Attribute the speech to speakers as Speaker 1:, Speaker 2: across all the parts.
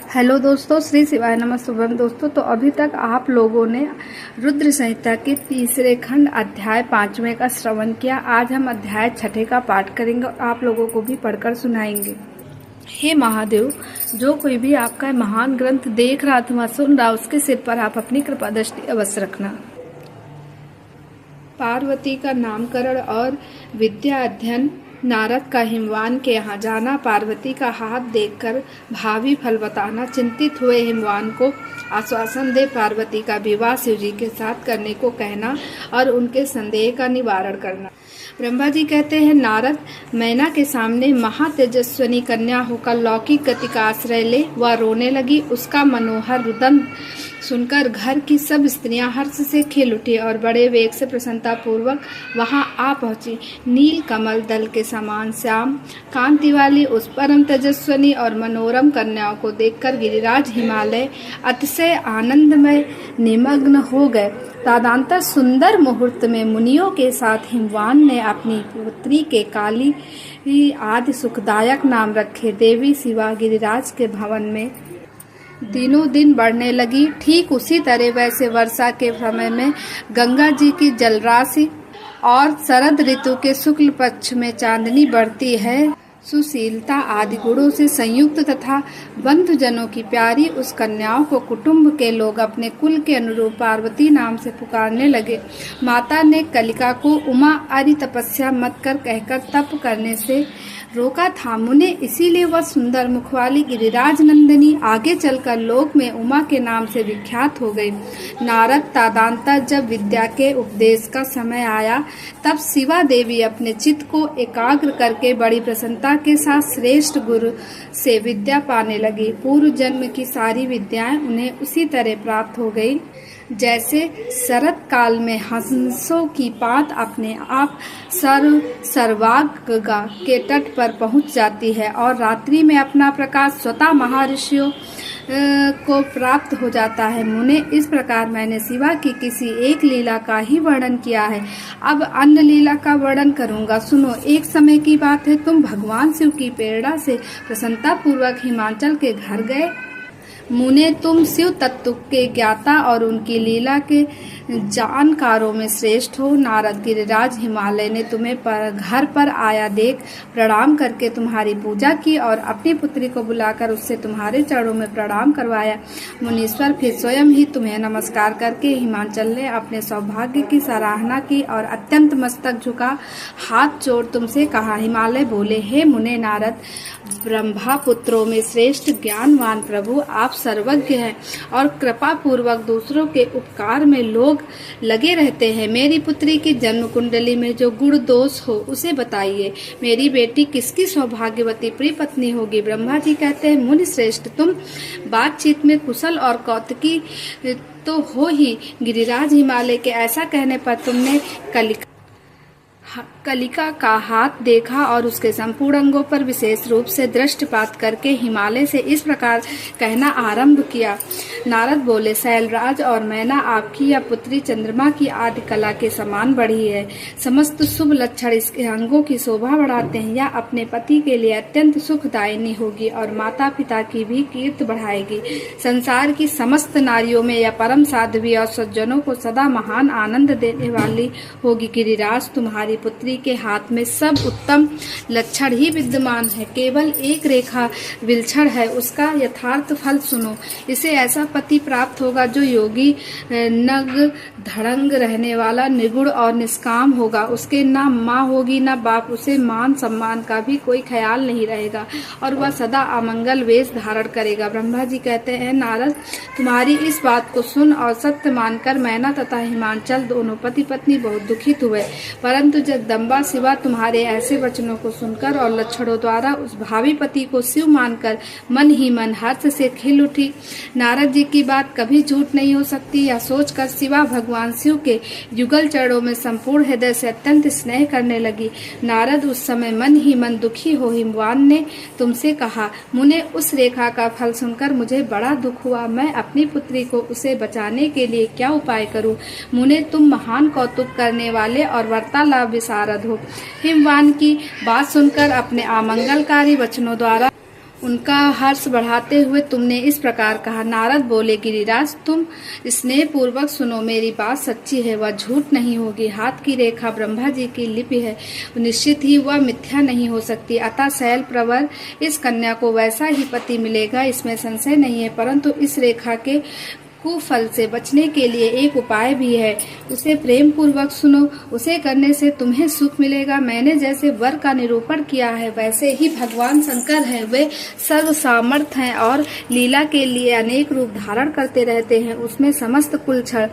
Speaker 1: Hello दोस्तों, श्री शिवाय नमस्तुभ्यम। दोस्तों, तो अभी तक आप लोगों ने रुद्र संहिता के तीसरे खंड अध्याय 5वें का श्रवण किया। आज हम अध्याय 6 का पाठ करेंगे और आप लोगों को भी पढ़कर सुनाएंगे। हे महादेव, जो कोई भी आपका महान ग्रंथ देख रहा अथवा सुन रहा, उसके सिर पर आप अपनी कृपा दृष्टि अवश्य रखना। पार्वती का नामकरण और विद्या अध्ययन। नारद का हिमवान के यहाँ जाना, पार्वती का हाथ देखकर भावी फल बताना। चिंतित हुए हिमवान को आश्वासन दे पार्वती का विवाह शिव जी के साथ करने को कहना और उनके संदेह का निवारण करना। ब्रह्मा जी कहते हैं, नारद, मैना के सामने महातेजस्विनी कन्या होकर लौकिक गति का आश्रय ले। वह रोने लगी। उसका मनोहर रुदन सुनकर घर की सब स्त्रियां हर्ष से खिल उठी और बड़े वेग से प्रसन्नता पूर्वक वहां आ पहुंची। नील कमल दल के समान श्याम कांति वाली उस परम तेजस्विनी और मनोरम कन्याओं को देखकर गिरिराज हिमालय अतिशय आनंदमय निमग्न हो गए। तदनंतर सुंदर मुहूर्त में मुनियों के साथ हिमवान ने अपनी पुत्री के काली आदि सुखदायक नाम रखे। देवी शिवा गिरिराज के भवन में दिनों दिन बढ़ने लगी। ठीक उसी तरह वैसे वर्षा के समय में गंगा जी की जलराशि और शरद ऋतु के शुक्ल पक्ष में चांदनी बढ़ती है। सुशीलता आदि गुणों से संयुक्त तथा बंधुजनों की प्यारी उस कन्याओं को कुटुंब के लोग अपने कुल के अनुरूप पार्वती नाम से पुकारने लगे। माता ने कलिका को उमा आदि तपस्या मत कर कहकर तप करने से रोका था। मुने इसीलिए वह सुंदर मुख वाली गिरिराज नंदिनी आगे चलकर लोक में उमा के नाम से विख्यात हो गई। नारद तदनंतर जब विद्या के उपदेश का समय आया, तब शिवा देवी अपने चित्त को एकाग्र करके बड़ी प्रसन्नता के साथ श्रेष्ठ गुरु से विद्या पाने लगी। पूर्व जन्म की सारी विद्याएं उन्हें उसी तरह प्राप्त हो गई जैसे शरद काल में हंसों की पात अपने आप सर्वाग्गा के तट पर पहुंच जाती है और रात्रि में अपना प्रकाश स्वतः महर्षियों को प्राप्त हो जाता है। मुने, इस प्रकार मैंने शिवा की किसी एक लीला का ही वर्णन किया है। अब अन्य लीला का वर्णन करूंगा, सुनो। एक समय की बात है, तुम भगवान शिव की प्रेरणा से प्रसन्नता पूर्वक हिमाचल के घर गए। मुने, तुम शिव तत्व के ज्ञाता और उनकी लीला के जानकारों में श्रेष्ठ हो। नारद गिरिराज हिमालय ने तुम्हें घर पर आया देख प्रणाम करके तुम्हारी पूजा की और अपनी पुत्री को बुलाकर उससे तुम्हारे चरणों में प्रणाम करवाया। मुनीश्वर फिर स्वयं ही तुम्हें नमस्कार करके हिमाचल ने अपने सौभाग्य की सराहना की और अत्यंत मस्तक झुका हाथ जोड़ तुमसे कहा। हिमालय बोले, हे मुने नारद, ब्रह्मा पुत्रों में श्रेष्ठ ज्ञानवान प्रभु आप सर्वज्ञ हैं और कृपा पूर्वक दूसरों के उपकार में लोग लगे रहते हैं। मेरी पुत्री की जन्म कुंडली में जो गुण दोष हो उसे बताइए। मेरी बेटी किसकी सौभाग्यवती प्रिय पत्नी होगी? ब्रह्मा जी कहते हैं, मुनि श्रेष्ठ, तुम बातचीत में कुशल और कौतुकी तो हो ही। गिरिराज हिमालय के ऐसा कहने पर तुमने कलिका का हाथ देखा और उसके संपूर्ण अंगों पर विशेष रूप से दृष्टिपात करके हिमालय से इस प्रकार कहना आरंभ किया। नारद बोले, शैलराज और मैना, आपकी यह पुत्री चंद्रमा की आदि कला के समान बढ़ी है। समस्त शुभ लक्षण इसके अंगों की शोभा बढ़ाते हैं। यह अपने पति के लिए अत्यंत सुखदायिनी होगी और माता पिता की भी कीर्ति बढ़ाएगी। संसार की समस्त नारियों में यह परम साध्वी और सज्जनों को सदा महान आनंद देने वाली होगी। गिरिराज, तुम्हारी पुत्री के हाथ में सब उत्तम लक्षण ही विद्यमान है। केवल एक रेखा विलक्षण है। उसका यथार्थ फल सुनो। इसे ऐसा पति प्राप्त होगा जो योगी, नग धड़ंग रहने वाला, निगुण और निष्काम होगा। उसके न माँ होगी न बाप। उसे मान सम्मान का भी कोई ख्याल नहीं रहेगा और वह सदा अमंगल वेश धारण करेगा। ब्रह्मा जी कहते हैं, नारद, तुम्हारी इस बात को सुन और सत्य मानकर मैना तथा हिमाचल दोनों पति पत्नी बहुत दुखित हुए। परंतु जगदम्बा शिवा तुम्हारे ऐसे वचनों को सुनकर और लक्षणों द्वारा उस भावी पति को शिव मानकर मन ही मन हर्ष से खिल उठी। नारद जी की बात कभी झूठ नहीं हो सकती। यह सोचकर शिवा भगवान शिव के युगल चरणों में संपूर्ण हृदय से अत्यंत स्नेह करने लगी। नारद उस समय मन ही मन दुखी हो हिमवान ने तुमसे कहा, मुने, उस रेखा का फल सुनकर मुझे बड़ा दुख हुआ। मैं अपनी पुत्री को उसे बचाने के लिए क्या उपाय करूं? मुने, तुम महान कौतुक करने वाले और वार्तालाप विशारद हो। हिमवान की बात सुनकर अपने अमंगलकारी वचनों द्वारा उनका हर्ष बढ़ाते हुए तुमने इस प्रकार कहा। नारद बोले, गिरिराज तुम स्नेह पूर्वक सुनो, मेरी बात सच्ची है, वह झूठ नहीं होगी। हाथ की रेखा ब्रह्मा जी की लिपि है, निश्चित ही वह मिथ्या नहीं हो सकती। अतः शैल प्रवर इस कन्या को वैसा ही पति मिलेगा, इसमें संशय नहीं है। परंतु इस रेखा के कुफल से बचने के लिए एक उपाय भी है, उसे प्रेम पूर्वक सुनो, उसे करने से तुम्हें सुख मिलेगा। मैंने जैसे वर का निरूपण किया है, वैसे ही भगवान शंकर हैं। वे सर्व सामर्थ हैं और लीला के लिए अनेक रूप धारण करते रहते हैं। उसमें समस्त कुलक्षण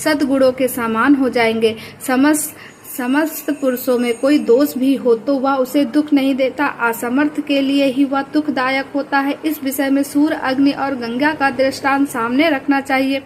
Speaker 1: सद्गुणों के समान हो जाएंगे। समस्त पुरुषों में कोई दोष भी हो तो वह उसे दुख नहीं देता, असमर्थ के लिए ही वह दुखदायक होता है। इस विषय में सूर्य, अग्नि और गंगा का दृष्टांत सामने रखना चाहिए।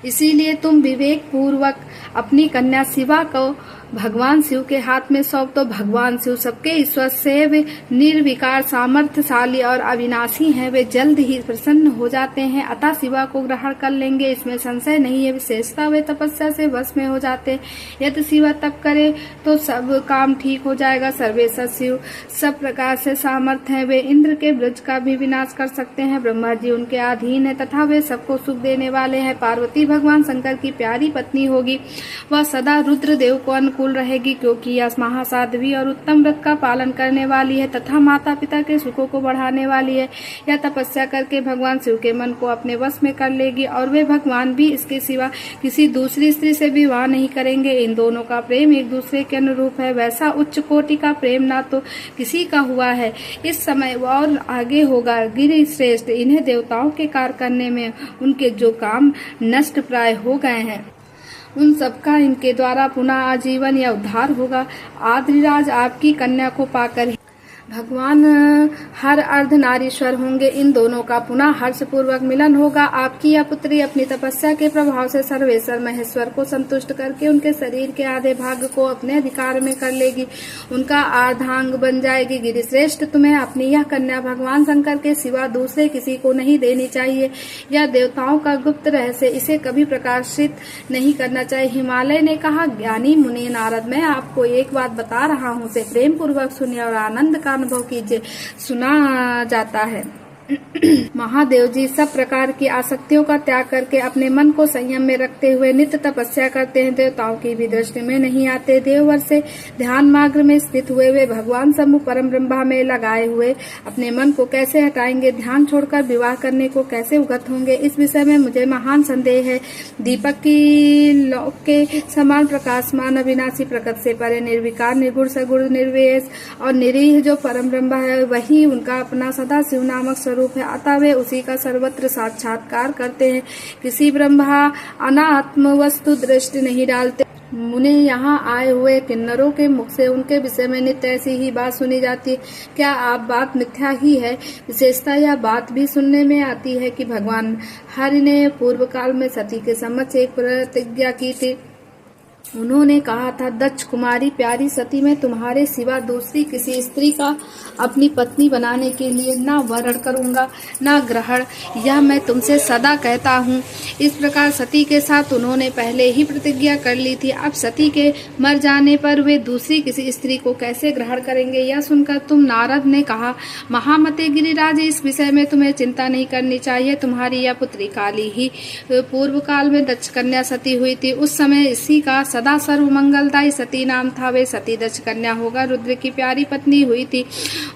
Speaker 1: इसीलिए तुम विवेक पूर्वक अपनी कन्या शिवा को भगवान शिव के हाथ में सौंप दो। भगवान शिव सबके ईश्वर से वे निर्विकार, सामर्थ्यशाली और अविनाशी हैं। वे जल्द ही प्रसन्न हो जाते हैं, अतः शिवा को ग्रहण कर लेंगे, इसमें संशय नहीं है। विशेषता वे तपस्या से वश में हो जाते हैं। यदि शिवा तप करे तो सब काम ठीक हो जाएगा। सर्वेश्वर शिव सब प्रकार से सामर्थ्य हैं, वे इंद्र के ब्रज का भी विनाश कर सकते हैं। ब्रह्मा जी उनके अधीन है तथा वे सबको सुख देने वाले हैं। पार्वती भगवान शंकर की प्यारी पत्नी होगी, वह सदा रुद्रदेव को अनुकूल रहेगी, क्योंकि यह महासाध्वी और उत्तम व्रत का पालन करने वाली है तथा माता पिता के सुखों को बढ़ाने वाली है। यह तपस्या करके भगवान शिव के मन को अपने वश में कर लेगी और वे भगवान भी इसके सिवा किसी दूसरी स्त्री से विवाह नहीं करेंगे। इन दोनों का प्रेम एक दूसरे के अनुरूप है, वैसा उच्च कोटि का प्रेम ना तो किसी का हुआ है, इस समय और आगे होगा। गिरि श्रेष्ठ, इन्हें देवताओं के कार्य करने में उनके जो काम नष्ट प्राय हो गए हैं, उन सबका इनके द्वारा पुनः आजीवन या उद्धार होगा। आद्रिराज, आपकी कन्या को पाकर भगवान हर अर्धनारीश्वर होंगे। इन दोनों का पुनः हर्ष पूर्वक मिलन होगा। आपकी यह पुत्री अपनी तपस्या के प्रभाव से सर्वेश्वर महेश्वर को संतुष्ट करके उनके शरीर के आधे भाग को अपने अधिकार में कर लेगी, उनका अर्धांग बन जाएगी। गिरिश्रेष्ठ, तुम्हें अपनी यह कन्या भगवान शंकर के सिवा दूसरे किसी को नहीं देनी चाहिए। यह देवताओं का गुप्त रहस्य, इसे कभी प्रकाशित नहीं करना चाहिए। हिमालय ने कहा, ज्ञानी मुनि नारद, मैं आपको एक बात बता रहा हूँ, उसे प्रेम पूर्वक सुनिए और आनंद का अनुभव कीजिए। सुना जाता है, महादेव जी सब प्रकार की आसक्तियों का त्याग करके अपने मन को संयम में रखते हुए नित्य तपस्या करते हैं। देवताओं की भी दृष्टि में नहीं आते। देववर से ध्यान मार्ग में स्थित हुए वे भगवान सम्मुख परम ब्रह्मा में लगाए हुए अपने मन को कैसे हटाएंगे, ध्यान छोड़कर विवाह करने को कैसे उगत होंगे, इस विषय में मुझे महान संदेह है। दीपक की लौ के समान प्रकाशमान अविनाशी, प्रकृति से परे, निर्विकार, निर्गुण, सगुण, निर्वेश और निरीह जो परम ब्रह्म है, वही उनका अपना सदा शिव नामक स्वरूप है। अतः वे उसी का सर्वत्र साक्षात्कार करते हैं। किसी ब्रह्मा अनात्म वस्तु दृष्टि नहीं डालते। मुने यहाँ आए हुए किन्नरों के मुख से उनके विषय में नित्य ऐसी ही बात सुनी जाती है। क्या आप बात मिथ्या ही है? विशेषता यह बात भी सुनने में आती है कि भगवान हरि ने पूर्व काल में सती के समक्ष एक प्रतिज्ञा की थी। उन्होंने कहा था, दक्ष कुमारी प्यारी सती, मैं तुम्हारे सिवा दूसरी किसी स्त्री का अपनी पत्नी बनाने के लिए ना वरण करूंगा ना ग्रहण, यह मैं तुमसे सदा कहता हूँ। इस प्रकार सती के साथ उन्होंने पहले ही प्रतिज्ञा कर ली थी। अब सती के मर जाने पर वे दूसरी किसी स्त्री को कैसे ग्रहण करेंगे? यह सुनकर तुम नारद ने कहा, महामते गिरिराज, इस विषय में तुम्हें चिंता नहीं करनी चाहिए। तुम्हारी यह पुत्री काली ही पूर्व काल में दक्ष कन्या सती हुई थी। उस समय इसी का सदा सर्व मंगलदायी सती नाम था। वे सती दक्ष कन्या होकर रुद्र की प्यारी पत्नी हुई थी।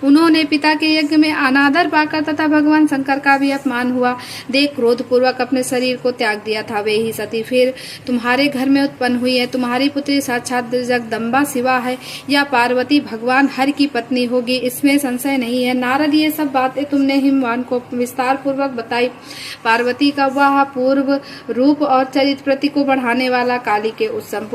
Speaker 1: उन्होंने पिता के यज्ञ में अनादर पाकर तथा भगवान शंकर का भी अपमान हुआ देख क्रोध पूर्वक अपने शरीर को त्याग दिया था। वे ही सती फिर तुम्हारे घर में उत्पन्न हुई है। तुम्हारी पुत्री साक्षात जगदम्बा शिवा है या पार्वती भगवान हरि की पत्नी होगी, इसमें संशय नहीं है। नारद, ये सब बातें तुमने हिमवान को विस्तार पूर्वक बताई। पार्वती का वह पूर्व रूप और चरित्र प्रति को बढ़ाने वाला काली के उस संपूर्ण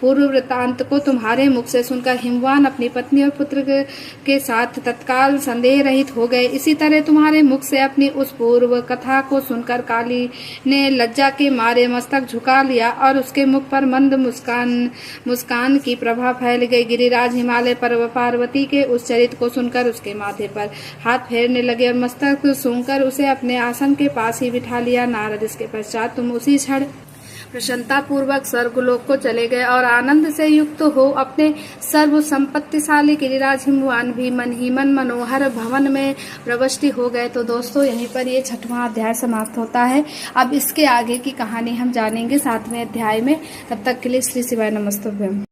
Speaker 1: पूर्व वृत्तांत को तुम्हारे मुख से सुनकर हिमवान अपनी पत्नी और पुत्र के साथ तत्काल संदेह रहित हो गए। इसी तरह तुम्हारे मुख से अपनी उस पूर्व कथा को सुनकर काली ने लज्जा के मारे मस्तक झुका लिया और उसके मुख पर मंद मुस्कान की प्रभा फैल गई। गिरिराज हिमालय पर पार्वती के उस चरित्र को सुनकर उसके माथे पर हाथ फेरने लगे और मस्तक सूंघकर उसे अपने आसन के पास ही बिठा लिया। नारद, इसके पश्चात तुम उसी क्षण प्रसन्नता पूर्वक स्वर्गलोक को चले गए और आनंद से युक्त हो अपने सर्व संपत्तिशाली गिरिराज हिमवान भी मन ही मन मनोहर भवन में प्रविष्ट हो गए। तो दोस्तों यहीं पर ये 6वां अध्याय समाप्त होता है। अब इसके आगे की कहानी हम जानेंगे 7वें अध्याय में। तब तक के लिए श्री शिवाय नमस्तुभ्यम।